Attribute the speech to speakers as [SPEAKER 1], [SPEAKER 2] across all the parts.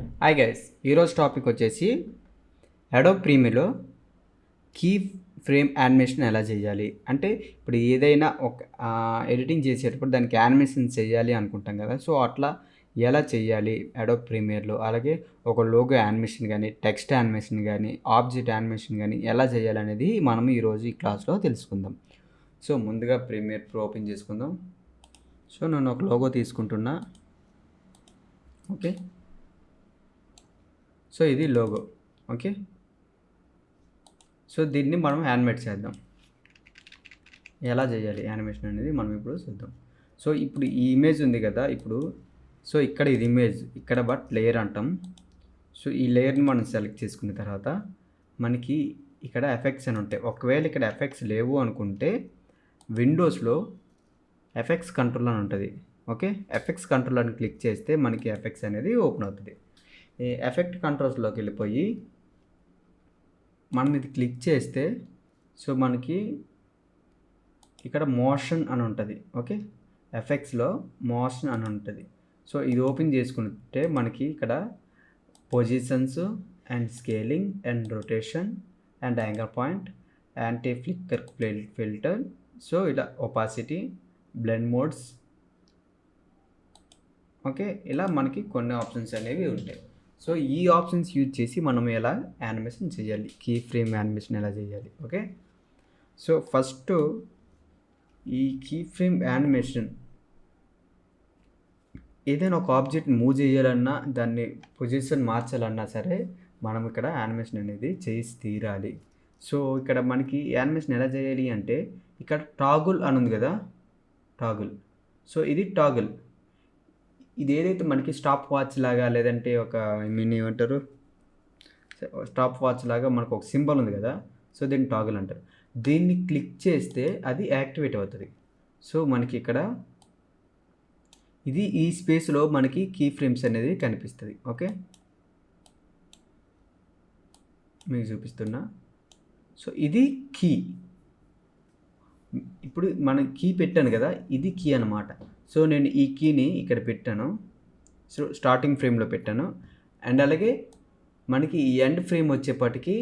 [SPEAKER 1] Hi guys, ఈరోజు topic వచ్చేసి Adobe ప్రీమియర్లో key frame animation ఎలా చేయాలి అంటే ఇప్పుడు ఏదైనా ఒక ఎడిటింగ్ చేసేటప్పుడు దానికి యానిమేషన్ చేయాలి అనుకుంటాం కదా. సో అట్లా ఎలా చేయాలి అడోబ్ ప్రీమియర్లో, అలాగే ఒక లోగో యానిమేషన్ కానీ, టెక్స్ట్ యానిమేషన్ కానీ, ఆబ్జెక్ట్ యానిమేషన్ కానీ ఎలా చేయాలి అనేది మనం ఈరోజు ఈ క్లాస్లో తెలుసుకుందాం. సో ముందుగా ప్రీమియర్ ప్రో ఓపెన్ చేసుకుందాం. సో నేను ఒక లోగో తీసుకుంటున్నా. ఓకే, సో ఇది లోగో. ఓకే, సో దీన్ని మనం యానిమేట్ చేద్దాం. ఎలా చేయాలి యానిమేషన్ అనేది మనం ఇప్పుడు చూద్దాం. సో ఇప్పుడు ఈ ఇమేజ్ ఉంది కదా, ఇప్పుడు సో ఇక్కడ ఇది ఇమేజ్, ఇక్కడ బట్ లేయర్ అంటాం. సో ఈ లేయర్ని మనం సెలెక్ట్ చేసుకున్న తర్వాత మనకి ఇక్కడ ఎఫెక్ట్స్ అని ఉంటాయి. ఒకవేళ ఇక్కడ ఎఫెక్ట్స్ లేవు అనుకుంటే విండోస్లో ఎఫెక్ట్స్ కంట్రోల్ అని ఉంటుంది. ఓకే, ఎఫెక్ట్స్ కంట్రోల్ అని క్లిక్ చేస్తే మనకి ఎఫెక్ట్స్ అనేది ఓపెన్ అవుతుంది. ఈ ఎఫెక్ట్ కంట్రోల్స్లోకి వెళ్ళిపోయి మనం ఇది క్లిక్ చేస్తే సో మనకి ఇక్కడ మోషన్ అని ఉంటుంది. ఓకే, ఎఫెక్ట్స్లో మోషన్ అని ఉంటుంది. సో ఇది ఓపెన్ చేసుకుంటే మనకి ఇక్కడ positions and scaling and rotation and anger point, anti flicker filter, so ఇలా ఒపాసిటీ, బ్లెండ్ మోడ్స్, ఓకే, ఇలా మనకి కొన్ని ఆప్షన్స్ అనేవి ఉంటాయి. సో ఈ ఆప్షన్స్ యూజ్ చేసి మనం ఎలా యానిమేషన్ చేయాలి, కీ ఫ్రేమ్ యానిమేషన్ ఎలా చేయాలి. ఓకే, సో ఫస్ట్ ఈ కీ ఫ్రేమ్ యానిమేషన్ ఏదైనా ఒక ఆబ్జెక్ట్ మూవ్ చేయాలన్నా, దాన్ని పొజిషన్ మార్చాలన్నా సరే మనం ఇక్కడ యానిమేషన్ అనేది చేసి తీరాలి. సో ఇక్కడ మనకి యానిమేషన్ ఎలా చేయాలి అంటే ఇక్కడ టాగుల్ అని ఉంది కదా, టాగుల్. సో ఇది టాగుల్. ఇది ఏదైతే మనకి స్టాప్ వాచ్ లాగా, లేదంటే ఒక ఏమంటారు, స్టాప్ వాచ్ లాగా మనకు ఒక సింబల్ ఉంది కదా, సో దీన్ని టాగుల్ అంటారు. దీన్ని క్లిక్ చేస్తే అది యాక్టివేట్ అవుతుంది. సో మనకి ఇక్కడ ఇది ఈ స్పేస్లో మనకి కీ ఫ్రేమ్స్ అనేది కనిపిస్తుంది. ఓకే, మీకు చూపిస్తున్నా. సో ఇది కీ. ఇప్పుడు మనం కీ పెట్టాను కదా, ఇది కీ అనమాట. సో నేను ఈ కీని ఇక్కడ పెట్టాను. సో స్టార్టింగ్ ఫ్రేమ్లో పెట్టాను. అండ్ అలాగే మనకి ఈ ఎండ్ ఫ్రేమ్ వచ్చేప్పటికి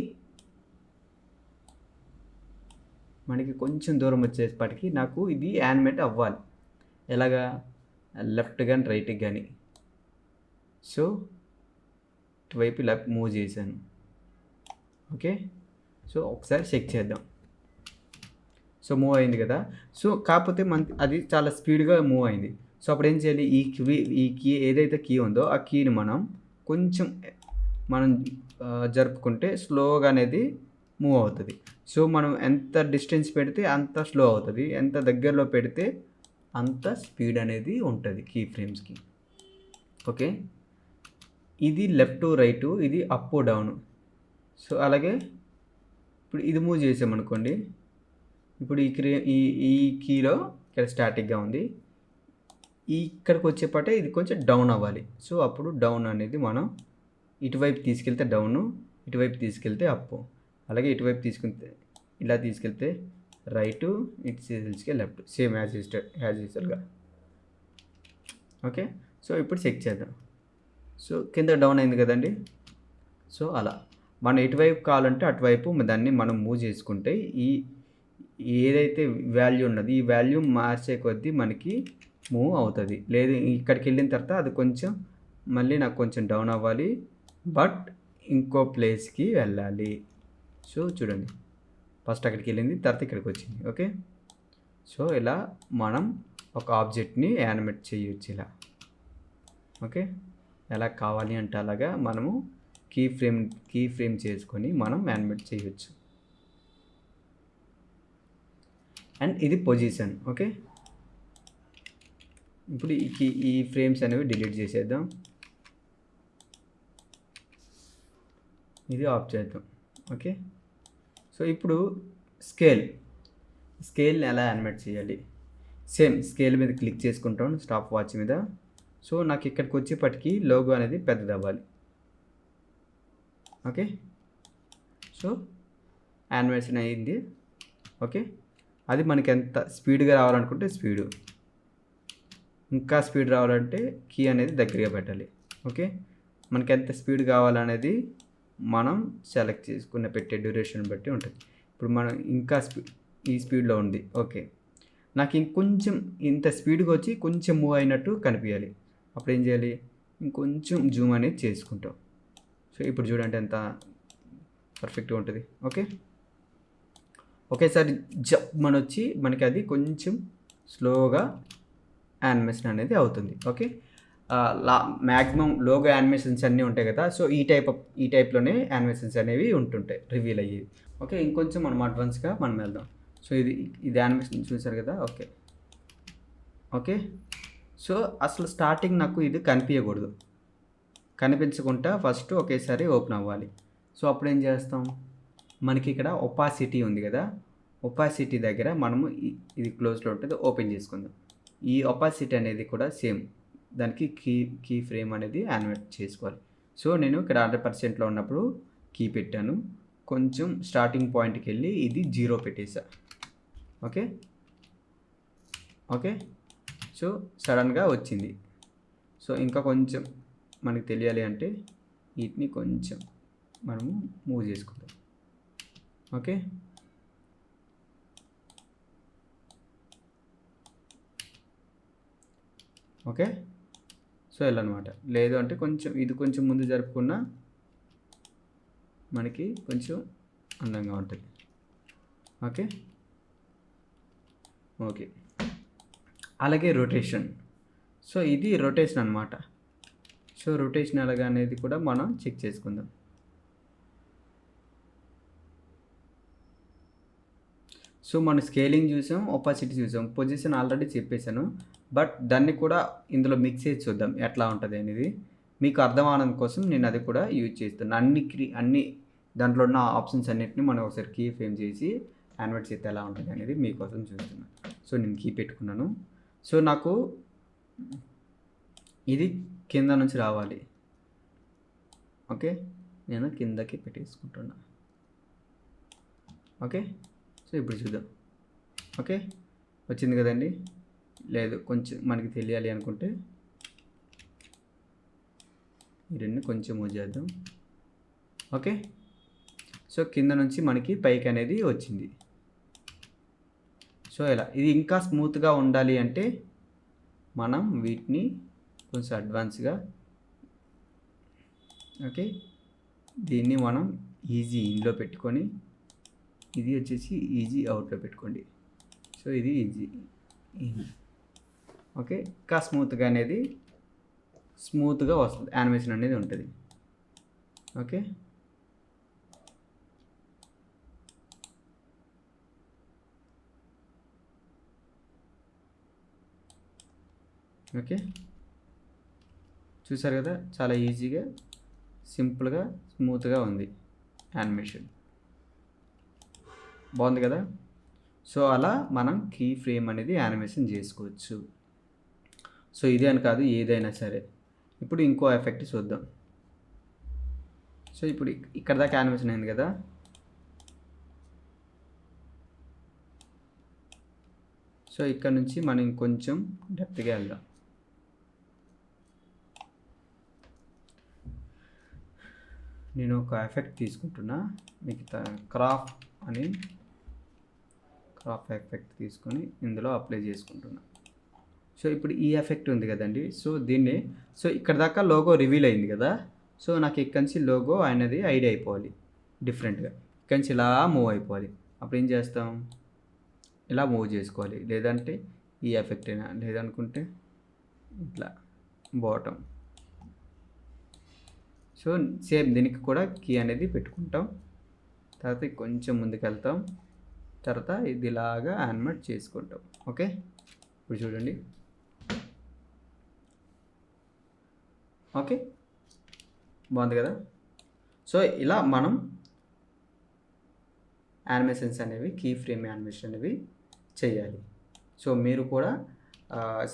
[SPEAKER 1] మనకి కొంచెం దూరం వచ్చేప్పటికి నాకు ఇది యానిమేట్ అవ్వాలి. ఎలాగా, లెఫ్ట్ కానీ రైట్కి కానీ. సో ఇటువైపు ఇలా మూవ్ చేశాను. ఓకే, సో ఒకసారి చెక్ చేద్దాం. సో మూవ్ అయింది కదా. సో కాకపోతే అది చాలా స్పీడ్గా మూవ్ అయింది. సో అప్పుడు ఏం చేయాలి, ఈ కీ ఏదైతే కీ ఉందో ఆ కీని మనం కొంచెం జరుపుకుంటే స్లోగా అనేది మూవ్ అవుతుంది. సో మనం ఎంత డిస్టెన్స్ పెడితే అంత స్లో అవుతుంది, ఎంత దగ్గరలో పెడితే అంత స్పీడ్ అనేది ఉంటుంది కీ ఫ్రేమ్స్కి. ఓకే, ఇది లెఫ్ట్ రైటు, ఇది అప్ డౌన్. సో అలాగే ఇప్పుడు ఇది మూవ్ చేసామనుకోండి, ఇప్పుడు ఈ కీలో ఇక్కడ స్టాటిక్గా ఉంది, ఇక్కడికి వచ్చేపాటే ఇది కొంచెం డౌన్ అవ్వాలి. సో అప్పుడు డౌన్ అనేది మనం ఇటువైపు తీసుకెళ్తే డౌను, ఇటువైపు తీసుకెళ్తే అప్పు, అలాగే ఇటువైపు తీసుకెళ్తే ఇలా తీసుకెళ్తే రైటు, ఇటు తీసుకెళ్ళి లెఫ్ట్, సేమ్ యాజ్ యూజువల్గా. ఓకే, సో ఇప్పుడు చెక్ చేద్దాం. సో కింద డౌన్ అయింది కదండి. సో అలా మనం ఎటువైపు కావాలంటే అటువైపు దాన్ని మనం మూవ్ చేసుకుంటే ఈ ఏదైతే వాల్యూ ఉన్నది ఈ వాల్యూ మార్చే కొద్దీ మనకి మూవ్ అవుతుంది. లేదు ఇక్కడికి వెళ్ళిన తర్వాత అది కొంచెం మళ్ళీ నాకు కొంచెం డౌన్ అవ్వాలి, బట్ ఇంకో ప్లేస్కి వెళ్ళాలి. సో చూడండి, ఫస్ట్ అక్కడికి వెళ్ళింది, తర్వాత ఇక్కడికి వచ్చింది. ఓకే, సో ఇలా మనం ఒక ఆబ్జెక్ట్ని యానిమేట్ చేయొచ్చు ఇలా. ఓకే, ఎలా కావాలి అంటే అలాగా మనము కీ ఫ్రేమ్ చేసుకొని మనం యానిమేట్ చేయొచ్చు. అండ్ ఇది పొజిషన్. ఓకే, ఇప్పుడు ఈ ఫ్రేమ్స్ అనేవి డిలీట్ చేసేద్దాం, ఇది ఆఫ్ చేద్దాం. ఓకే, సో ఇప్పుడు స్కేల్ని ఎలా యానిమేట్ చేయాలి, సేమ్ స్కేల్ మీద క్లిక్ చేసుకుంటాం స్టాప్ వాచ్ మీద. సో నాకు ఇక్కడికి వచ్చేప్పటికి లోగో అనేది పెద్దది అవ్వాలి. ఓకే, సో యానిమేషన్ అయ్యింది. ఓకే, అది మనకి ఎంత స్పీడ్గా రావాలనుకుంటే స్పీడు, ఇంకా స్పీడ్ రావాలంటే కీ అనేది దగ్గరగా పెట్టాలి. ఓకే, మనకి ఎంత స్పీడ్ కావాలనేది మనం సెలెక్ట్ చేసుకున్న పెట్టే డ్యూరేషన్ బట్టి ఉంటుంది. ఇప్పుడు మనం ఇంకా ఈ స్పీడ్లో ఉంది, ఓకే, నాకు ఇంకొంచెం ఇంత స్పీడ్గా వచ్చి కొంచెం మూవ్ అయినట్టు కనిపించాలి. అప్పుడు ఏం చేయాలి, ఇంకొంచెం జూమ్ అనేది చేసుకుంటాం. సో ఇప్పుడు చూడండి ఎంత పర్ఫెక్ట్గా ఉంటుంది. ఓకే, ఒకేసారి మన వచ్చి మనకి అది కొంచెం స్లోగా యానిమేషన్ అనేది అవుతుంది. ఓకే, మ్యాక్సిమం లోగో యానిమేషన్స్ అన్నీ ఉంటాయి కదా, సో ఈ టైప్లోనే యానిమేషన్స్ అనేవి ఉంటుంటాయి రివీల్ అయ్యేవి. ఓకే, ఇంకొంచెం మనం అడ్వాన్స్గా మనం వెళ్దాం. సో ఇది యానిమేషన్ చూసారు కదా. ఓకే ఓకే సో అసలు స్టార్టింగ్ నాకు ఇది కనిపించకూడదు, కనిపించకుండా ఫస్ట్ ఒకేసారి ఓపెన్ అవ్వాలి. సో అప్పుడు ఏం చేస్తాం, మనకి ఇక్కడ ఒపాసిటీ ఉంది కదా, ఒపాసిటీ దగ్గర మనము ఇది క్లోజ్లో ఉంటుంది, ఓపెన్ చేసుకుందాం. ఈ ఒపాసిటీ అనేది కూడా సేమ్, దానికి కీ ఫ్రేమ్ అనేది యానిమేట్ చేసుకోవాలి. సో నేను ఇక్కడ 100%లో ఉన్నప్పుడు కీ పెట్టాను, కొంచెం స్టార్టింగ్ పాయింట్కి వెళ్ళి ఇది 0 పెట్టేసా. ఓకే ఓకే సో సడన్గా వచ్చింది. సో ఇంకా కొంచెం మనకి తెలియాలి అంటే వీటిని కొంచెం మనము మూవ్ చేసుకుందాం. ఓకే ఓకే సో ఇలా అనమాట. లేదు అంటే కొంచెం ఇది కొంచెం ముందు జరుపుకున్నా మనకి కొంచెం అందంగా ఉంటుంది. ఓకే ఓకే అలాగే రొటేషన్. సో ఇది రొటేషన్ అనమాట. సో రొటేషన్ అలాగా అనేది కూడా మనం చెక్ చేసుకుందాం. సో మనం స్కేలింగ్ చూసాం, ఒపాసిటీ చూసాం, పొజిషన్ ఆల్రెడీ చెప్పేశాను, బట్ దాన్ని కూడా ఇందులో మిక్స్ చేసి చూద్దాం ఎట్లా ఉంటుంది అనేది. మీకు అర్థం అవడం కోసం నేను అది కూడా యూజ్ చేస్తున్నాను. అన్ని దాంట్లో ఉన్న ఆప్షన్స్ అన్నిటిని మనం ఒకసారి కీ ఫ్రేమ్ చేసి యానిమేట్ చేస్తే ఎలా ఉంటుంది అనేది మీకోసం చూస్తున్నాను. సో నేను కీ పెట్టుకున్నాను. సో నాకు ఇది కింద నుంచి రావాలి. ఓకే, నేను కిందకి పెట్టేసుకుంటున్నా. ఓకే సో ఇప్పుడు చూద్దాం. ఓకే వచ్చింది కదండి. లేదు కొంచెం మనకి తెలియాలి అనుకుంటే ఈ రెండు కొంచెం మూవ్ చేద్దాం. ఓకే సో కింద నుంచి మనకి పైకి అనేది వచ్చింది. సో ఇలా ఇది ఇంకా స్మూత్గా ఉండాలి అంటే మనం వీటిని కొంచెం అడ్వాన్స్గా, ఓకే, దీన్ని మనం ఈజీ ఇన్లో పెట్టుకొని ఇది వచ్చేసి ఈజీ అవుట్లో పెట్టుకోండి. సో ఇది ఈజీ ఇన్. ఓకే ఇంకా స్మూత్గా వస్తుంది, యానిమేషన్ అనేది ఉంటుంది. ఓకే ఓకే చూసారు కదా, చాలా ఈజీగా సింపుల్గా స్మూత్గా ఉంది యానిమేషన్. బాగుంది కదా. సో అలా మనం కీ ఫ్రేమ్ అనేది యానిమేషన్ చేసుకోవచ్చు. సో ఇదే అని కాదు, ఏదైనా సరే. ఇప్పుడు ఇంకో ఎఫెక్ట్ చూద్దాం. సో ఇప్పుడు ఇక్కడ దాకా యానిమేషన్ అయింది కదా. సో ఇక్కడ నుంచి మనం ఇంకొంచెం డెప్త్గా వెళ్దాం. నేను ఒక ఎఫెక్ట్ తీసుకుంటున్నా, మిగతా క్రాప్ ఎఫెక్ట్ తీసుకొని ఇందులో అప్లై చేసుకుంటున్నా. సో ఇప్పుడు ఈ ఎఫెక్ట్ ఉంది కదండి, సో దీన్ని, సో ఇక్కడ దాకా లోగో రివీల్ అయింది కదా. సో నాకు ఇక్కడి నుంచి లోగో అనేది ఐడి అయిపోవాలి డిఫరెంట్గా, ఇక్కడి నుంచి ఇలా మూవ్ అయిపోవాలి. అప్పుడు ఏం చేస్తాం, ఇలా మూవ్ చేసుకోవాలి. లేదంటే ఈ ఎఫెక్ట్ అయినా, లేదనుకుంటే ఇట్లా బాటమ్. సో సేమ్ దీనికి కూడా కీ అనేది పెట్టుకుంటాం. తర్వాత కొంచెం ముందుకు వెళ్తాం, తర్వాత ఇది ఇలాగా యానిమేట్ చేసుకుంటాం. ఓకే ఇప్పుడు చూడండి. ఓకే బాగుంది కదా. సో ఇలా మనం యానిమేషన్స్ అనేవి, కీ ఫ్రేమ్ యానిమేషన్ అనేవి చేయాలి. సో మీరు కూడా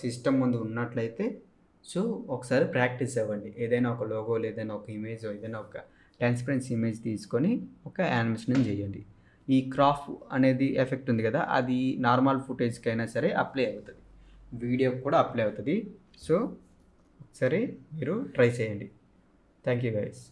[SPEAKER 1] సిస్టమ్ ముందు ఉన్నట్లయితే సో ఒకసారి ప్రాక్టీస్ అవ్వండి. ఏదైనా ఒక లోగో, ఏదైనా ఒక ఇమేజ్, ఏదైనా ఒక ట్రాన్స్పరెన్సీ ఇమేజ్ తీసుకొని ఒక యానిమేషన్ చేయండి. ఈ క్రాప్ అనేది ఎఫెక్ట్ ఉంది కదా, అది నార్మల్ ఫుటేజ్కి అయినా సరే అప్లై అవుతుంది, వీడియోకి కూడా అప్లై అవుతుంది. సో ఒకసారి మీరు ట్రై చేయండి. Thank you guys.